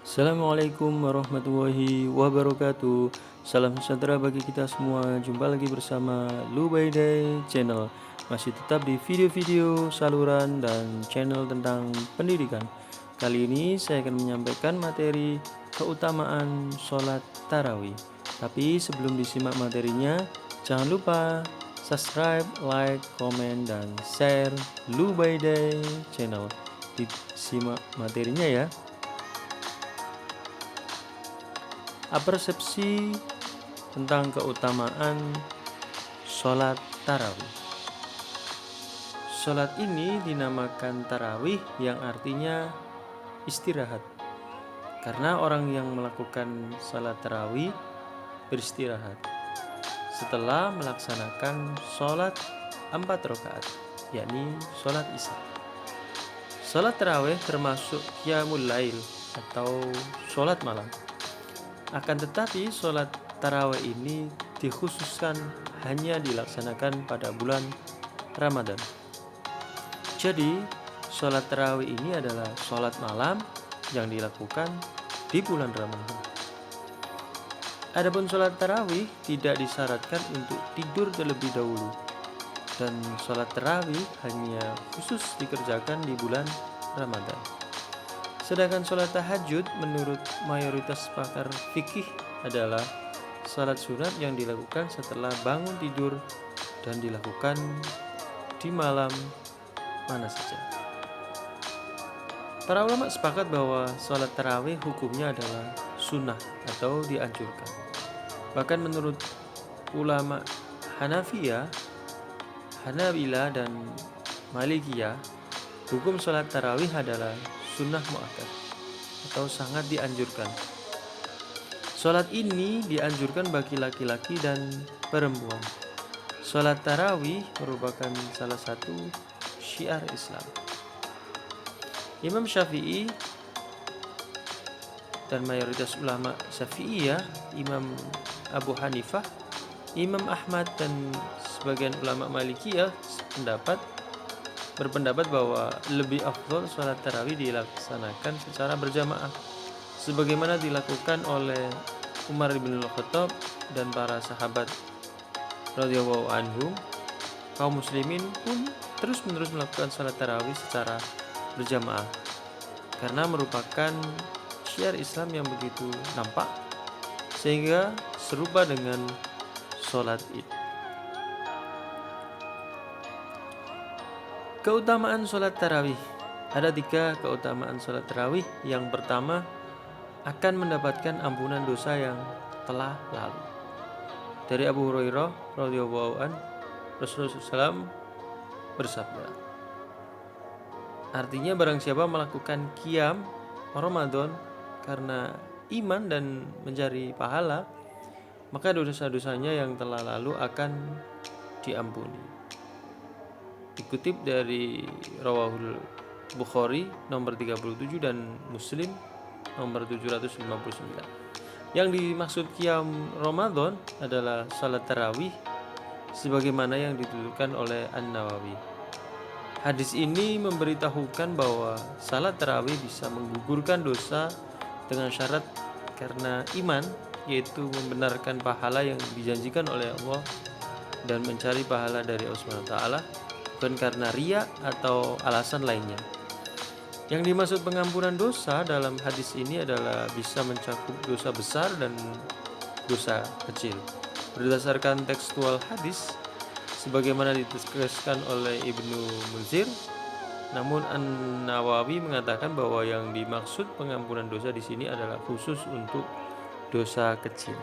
Assalamualaikum warahmatullahi wabarakatuh. Salam sejahtera bagi kita semua. Jumpa lagi bersama Lubayday Channel. Masih tetap di video-video saluran dan channel tentang pendidikan. Kali ini saya akan menyampaikan materi keutamaan sholat tarawih. Tapi sebelum disimak materinya, jangan lupa subscribe, like, komen, dan share Lubayday Channel. Disimak materinya ya. Persepsi tentang keutamaan sholat tarawih. Sholat ini dinamakan tarawih yang artinya istirahat. Karena orang yang melakukan sholat tarawih beristirahat setelah melaksanakan sholat 4 rakaat, yakni sholat isya. Sholat tarawih termasuk qiyamul lail atau sholat malam. Akan tetapi sholat tarawih ini dikhususkan hanya dilaksanakan pada bulan Ramadan. Jadi sholat tarawih ini adalah sholat malam yang dilakukan di bulan Ramadan. Adapun sholat tarawih tidak disyaratkan untuk tidur terlebih dahulu, dan sholat tarawih hanya khusus dikerjakan di bulan Ramadan. Sedangkan sholat tahajud menurut mayoritas pakar fikih adalah sholat sunat yang dilakukan setelah bangun tidur dan dilakukan di malam mana saja. Para ulama sepakat bahwa sholat tarawih hukumnya adalah sunnah atau dianjurkan. Bahkan menurut ulama Hanafiyah, Hanabila, dan Malikiyah, hukum sholat tarawih adalah sunnah muakkad atau sangat dianjurkan. Sholat ini dianjurkan bagi laki-laki dan perempuan. Sholat tarawih merupakan salah satu syiar Islam. Imam Syafi'i dan mayoritas ulama Syafi'iyah, Imam Abu Hanifah, Imam Ahmad, dan sebagian ulama Malikiyah berpendapat bahwa lebih afdol sholat tarawih dilaksanakan secara berjamaah sebagaimana dilakukan oleh Umar bin Khattab dan para sahabat radhiyallahu anhum. Kaum muslimin pun terus-menerus melakukan sholat tarawih secara berjamaah karena merupakan syiar Islam yang begitu nampak sehingga serupa dengan sholat Id. Keutamaan sholat tarawih. Ada 3 keutamaan sholat tarawih. Yang pertama, akan mendapatkan ampunan dosa yang telah lalu. Dari Abu Hurairah radhiyallahu anhu, Rasulullah SAW bersabda, artinya barang siapa melakukan qiyam Ramadan karena iman dan mencari pahala, maka dosa-dosanya yang telah lalu akan diampuni. Dikutip dari Rawahul Bukhari nomor 37 dan Muslim nomor 759. Yang dimaksud qiyam Ramadan adalah salat tarawih sebagaimana yang dituturkan oleh An-Nawawi. Hadis ini memberitahukan bahwa salat tarawih bisa menggugurkan dosa dengan syarat karena iman, yaitu membenarkan pahala yang dijanjikan oleh Allah dan mencari pahala dari Allah SWT, bukan karena riya atau alasan lainnya. Yang dimaksud pengampunan dosa dalam hadis ini adalah bisa mencakup dosa besar dan dosa kecil. Berdasarkan tekstual hadis, sebagaimana ditegaskan oleh Ibnu Munzir, namun An-Nawawi mengatakan bahwa yang dimaksud pengampunan dosa di sini adalah khusus untuk dosa kecil.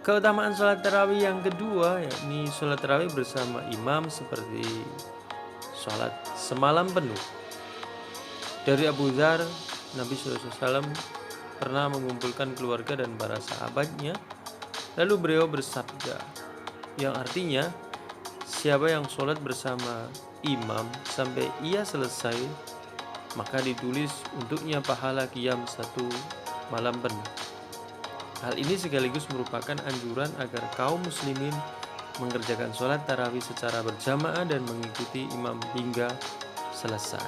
Keutamaan sholat tarawih yang kedua, yakni sholat tarawih bersama imam seperti sholat semalam penuh. Dari Abu Dzar, Nabi SAW pernah mengumpulkan keluarga dan para sahabatnya, lalu beliau bersabda, yang artinya, siapa yang sholat bersama imam sampai ia selesai, maka ditulis untuknya pahala qiyam 1 malam penuh. Hal ini sekaligus merupakan anjuran agar kaum muslimin mengerjakan sholat tarawih secara berjamaah dan mengikuti imam hingga selesai.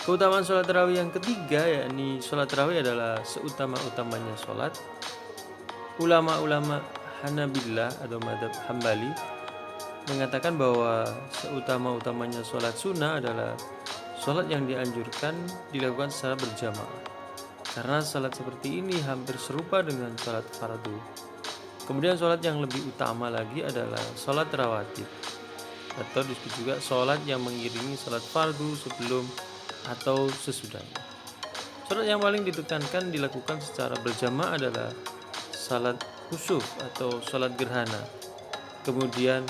Keutamaan sholat tarawih yang ketiga, yakni sholat tarawih adalah seutama-utamanya sholat. Ulama-ulama Hanabilah atau madhab Hambali mengatakan bahwa seutama-utamanya sholat sunnah adalah sholat yang dianjurkan dilakukan secara berjamaah, karena sholat seperti ini hampir serupa dengan sholat fardu. Kemudian sholat yang lebih utama lagi adalah sholat rawatib, atau disebut juga sholat yang mengiringi sholat fardu sebelum atau sesudahnya. Sholat yang paling ditekankan dilakukan secara berjamaah adalah sholat khusuf atau sholat gerhana, kemudian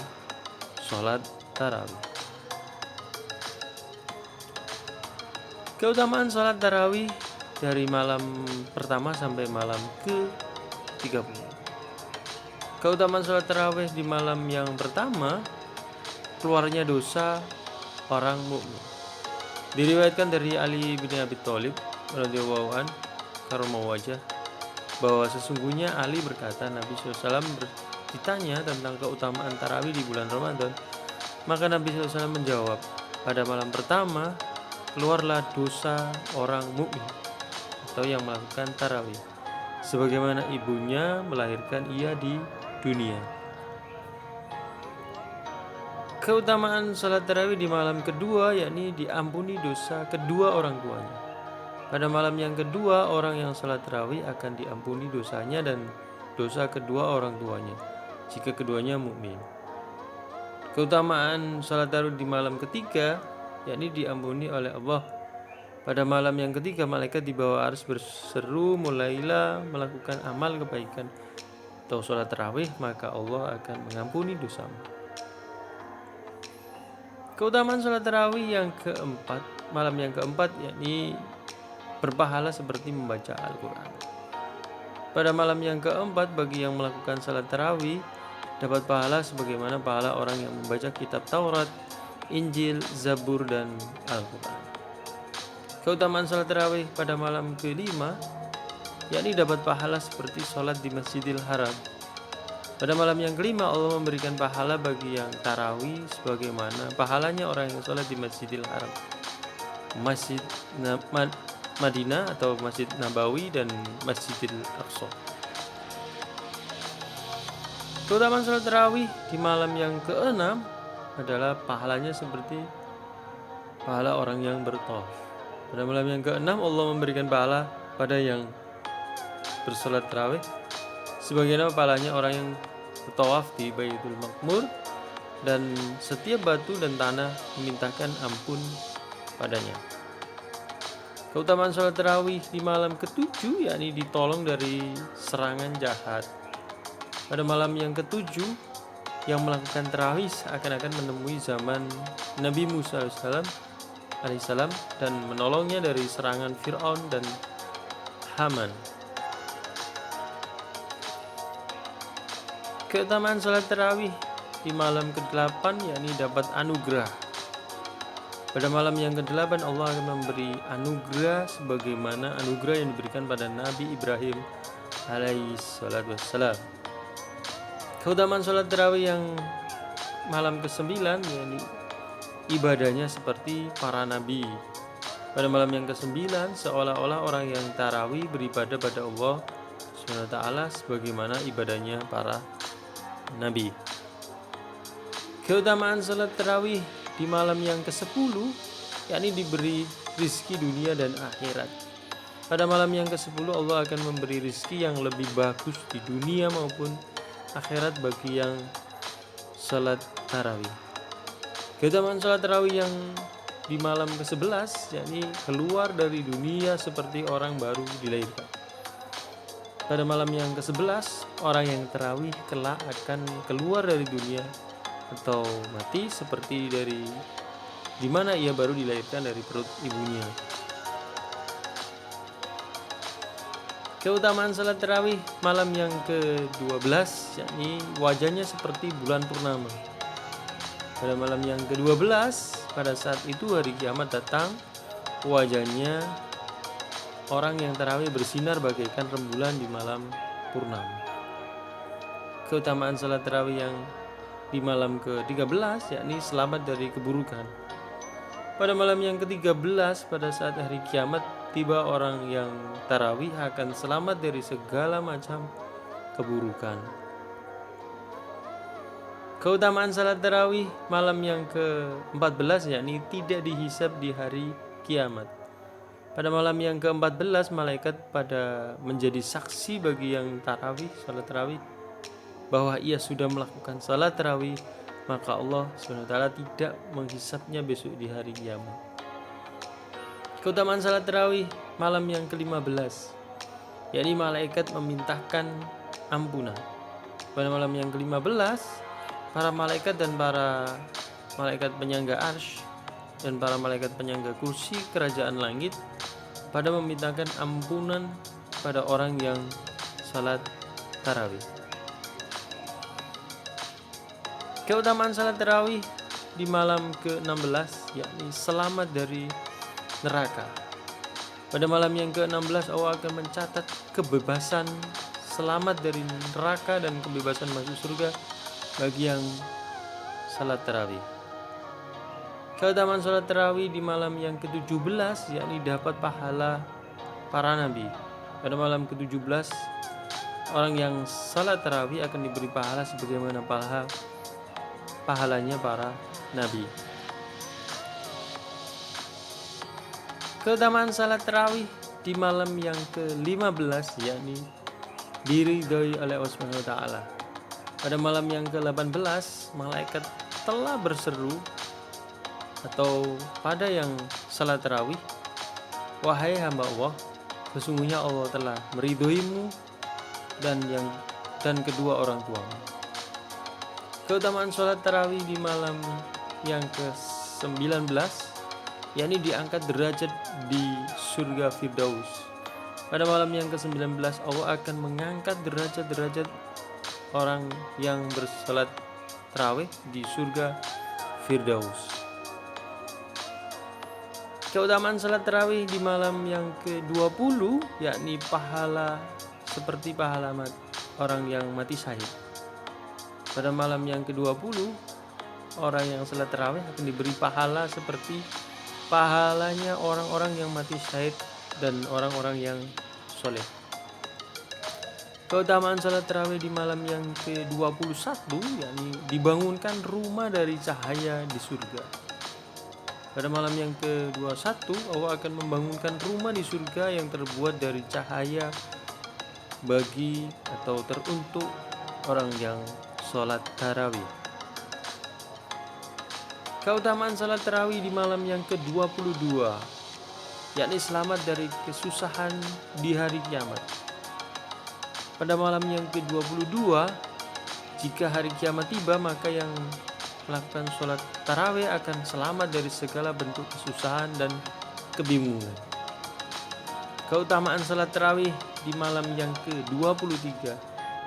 sholat tarawih. Keutamaan sholat tarawih dari malam pertama sampai malam ke-30. Keutamaan sholat tarawih di malam yang pertama, keluarnya dosa orang mukmin. Diriwayatkan dari Ali bin Abi Thalib radhiyallahu an karomah wajah bahwa sesungguhnya Ali berkata, Nabi SAW ditanya tentang keutamaan tarawih di bulan Ramadan, maka Nabi SAW menjawab, pada malam pertama keluarlah dosa orang mukmin atau yang melakukan tarawih, sebagaimana ibunya melahirkan ia di dunia. Keutamaan salat tarawih di malam kedua, yakni diampuni dosa kedua orang tuanya. Pada malam yang kedua, orang yang salat tarawih akan diampuni dosanya dan dosa kedua orang tuanya, jika keduanya mukmin. Keutamaan salat tarawih di malam ketiga, yakni diampuni oleh Allah. Pada malam yang ketiga, malaikat di bawah arsy berseru, mulailah melakukan amal kebaikan atau salat tarawih, maka Allah akan mengampuni dosamu. Keutamaan salat tarawih yang keempat, malam yang keempat, yakni berpahala seperti membaca Al-Quran. Pada malam yang keempat, bagi yang melakukan salat tarawih dapat pahala sebagaimana pahala orang yang membaca kitab Taurat, Injil, Zabur, dan Al-Quran. Keutamaan salat tarawih pada malam kelima, yakni dapat pahala seperti sholat di Masjidil Haram. Pada malam yang kelima, Allah memberikan pahala bagi yang tarawih sebagaimana pahalanya orang yang sholat di Masjidil Haram, Masjid Madinah atau Masjid Nabawi, dan Masjidil Aqsa. Keutamaan salat tarawih di malam yang keenam adalah pahalanya seperti pahala orang yang bertawaf. Pada malam yang keenam, Allah memberikan pahala pada yang bersalat tarawih sebagaimana pahalanya orang yang bertawaf di Baitul Maqmur, dan setiap batu dan tanah memintakan ampun padanya. Keutamaan sholat tarawih di malam ke-7, yakni ditolong dari serangan jahat. Pada malam yang ke-7, yang melakukan tarawih akan menemui zaman Nabi Musa alaihissalam dan menolongnya dari serangan Fir'aun dan Haman. Keutamaan sholat tarawih di malam ke-8, yakni dapat anugerah. Pada malam yang ke-8, Allah akan memberi anugerah sebagaimana anugerah yang diberikan pada Nabi Ibrahim alaihissalam. Keutamaan sholat tarawih yang malam ke-9, yakni ibadahnya seperti para nabi. Pada malam yang ke-9, seolah-olah orang yang tarawih beribadah pada Allah SWT sebagaimana ibadahnya para nabi. Keutamaan sholat tarawih di malam yang ke-10, yakni diberi rizki dunia dan akhirat. Pada malam yang ke-10, Allah akan memberi rizki yang lebih bagus di dunia maupun akhirat bagi yang salat tarawih. Keutamaan salat tarawih yang di malam ke-11, yakni keluar dari dunia seperti orang baru dilahirkan. Pada malam yang ke-11, orang yang tarawih kelak akan keluar dari dunia atau mati seperti dari di mana ia baru dilahirkan dari perut ibunya. Keutamaan salat tarawih malam yang ke-12, yakni wajahnya seperti bulan purnama. Pada malam yang ke-12, pada saat itu hari kiamat datang, wajahnya orang yang tarawih bersinar bagaikan rembulan di malam purnama. Keutamaan salat tarawih yang di malam ke-13, yakni selamat dari keburukan. Pada malam yang ke-13 pada saat hari kiamat tiba, orang yang tarawih akan selamat dari segala macam keburukan. Keutamaan salat tarawih malam yang ke-14 yakni tidak dihisab di hari kiamat. Pada malam yang ke-14 malaikat pada menjadi saksi bagi yang tarawih, salat tarawih, bahwa ia sudah melakukan salat tarawih, maka Allah SWT tidak menghisapnya besok di hari kiamat. Keutamaan salat tarawih malam yang ke-15 yakni malaikat memintakan ampunan. Pada malam yang ke-15 para malaikat dan para malaikat penyangga arsy dan para malaikat penyangga kursi kerajaan langit pada memintakan ampunan pada orang yang salat tarawih. Keutamaan salat tarawih di malam ke-16 yakni selamat dari neraka. Pada malam yang ke-16 Allah akan mencatat kebebasan, selamat dari neraka dan kebebasan masuk surga bagi yang salat tarawih. Keutamaan salat tarawih di malam yang ke-17 yakni dapat pahala para nabi. Pada malam ke-17 orang yang salat tarawih akan diberi pahala sebagaimana pahalanya para nabi. Keutamaan salat tarawih di malam yang ke-15 yakni diridhoi oleh Allah Subhanahu wa taala. Pada malam yang ke-18 malaikat telah berseru atau pada yang salat tarawih, wahai hamba Allah, sesungguhnya Allah telah meridhoimu dan kedua orang tuamu. Keutamaan salat tarawih di malam yang ke-19 yakni diangkat derajat di surga Firdaus. Pada malam yang ke-19 Allah akan mengangkat derajat-derajat orang yang bersalat tarawih di surga Firdaus. Keutamaan salat tarawih di malam yang ke-20 yakni pahala seperti pahala orang yang mati syahid. Pada malam yang ke-20 orang yang salat tarawih akan diberi pahala seperti pahalanya orang-orang yang mati syahid dan orang-orang yang soleh. Keutamaan salat tarawih di malam yang ke-21 yakni dibangunkan rumah dari cahaya di surga. Pada malam yang ke-21 Allah akan membangunkan rumah di surga yang terbuat dari cahaya bagi atau teruntuk orang yang salat tarawih. Keutamaan salat tarawih di malam yang ke-22 yakni selamat dari kesusahan di hari kiamat. Pada malam yang ke-22 jika hari kiamat tiba, maka yang melakukan sholat tarawih akan selamat dari segala bentuk kesusahan dan kebingungan. Keutamaan sholat tarawih di malam yang ke-23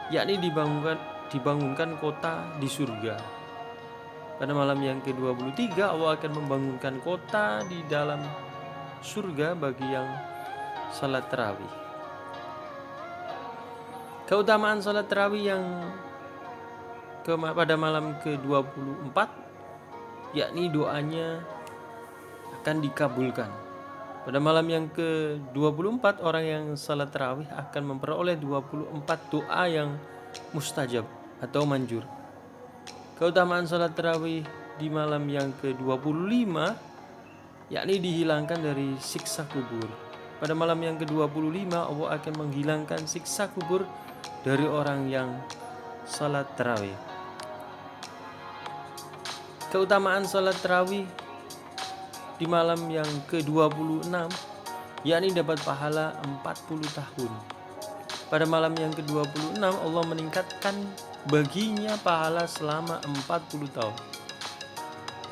yakni dibangunkan kota di surga. Pada malam yang ke-23 Allah akan membangunkan kota di dalam surga bagi yang sholat tarawih. Keutamaan salat tarawih yang pada malam ke-24 yakni doanya akan dikabulkan. Pada malam yang ke-24 orang yang salat tarawih akan memperoleh 24 doa yang mustajab atau manjur. Keutamaan salat tarawih di malam yang ke-25 yakni dihilangkan dari siksa kubur. Pada malam yang ke-25 Allah akan menghilangkan siksa kubur dari orang yang salat tarawih. Keutamaan salat tarawih di malam yang ke-26 yakni dapat pahala 40 tahun. Pada malam yang ke-26 Allah meningkatkan baginya pahala selama 40 tahun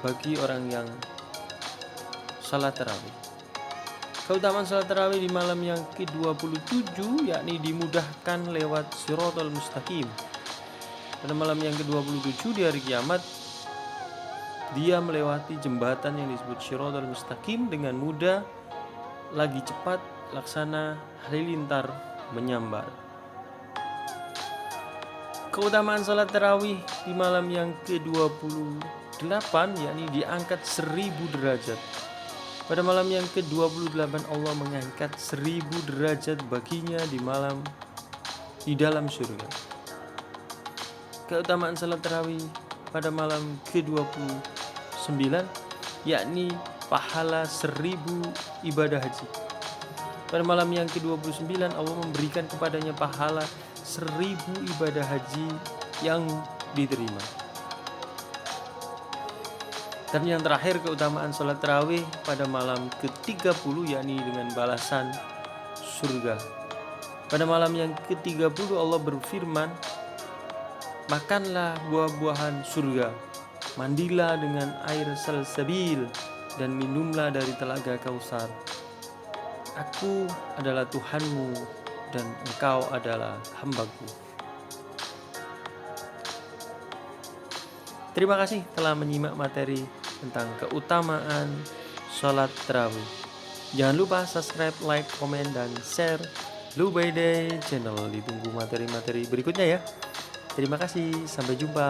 bagi orang yang salat tarawih. Keutamaan salat tarawih di malam yang ke-27 yakni dimudahkan lewat Shiratal Mustaqim. Pada malam yang ke-27 di hari kiamat dia melewati jembatan yang disebut Shiratal Mustaqim dengan mudah, lagi cepat laksana halilintar menyambar. Keutamaan salat tarawih di malam yang ke-28 yakni diangkat 1000 derajat. Pada malam yang ke-28 Allah mengangkat 1000 derajat baginya di dalam surga. Keutamaan salat tarawih pada malam ke-29 yakni pahala 1000 ibadah haji. Pada malam yang ke-29 Allah memberikan kepadanya pahala 1000 ibadah haji yang diterima. Dan yang terakhir keutamaan sholat tarawih pada malam ke-30 yakni dengan balasan surga. Pada malam yang ke-30 Allah berfirman, makanlah buah-buahan surga, mandilah dengan air salsabil, dan minumlah dari telaga Kausar. Aku adalah Tuhanmu dan engkau adalah hambaku. Terima kasih telah menyimak materi tentang keutamaan sholat tarawih. Jangan lupa subscribe, like, komen, dan share Lubayday channel. Ditunggu materi-materi berikutnya ya. Terima kasih, sampai jumpa.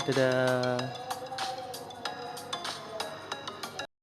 Dadah.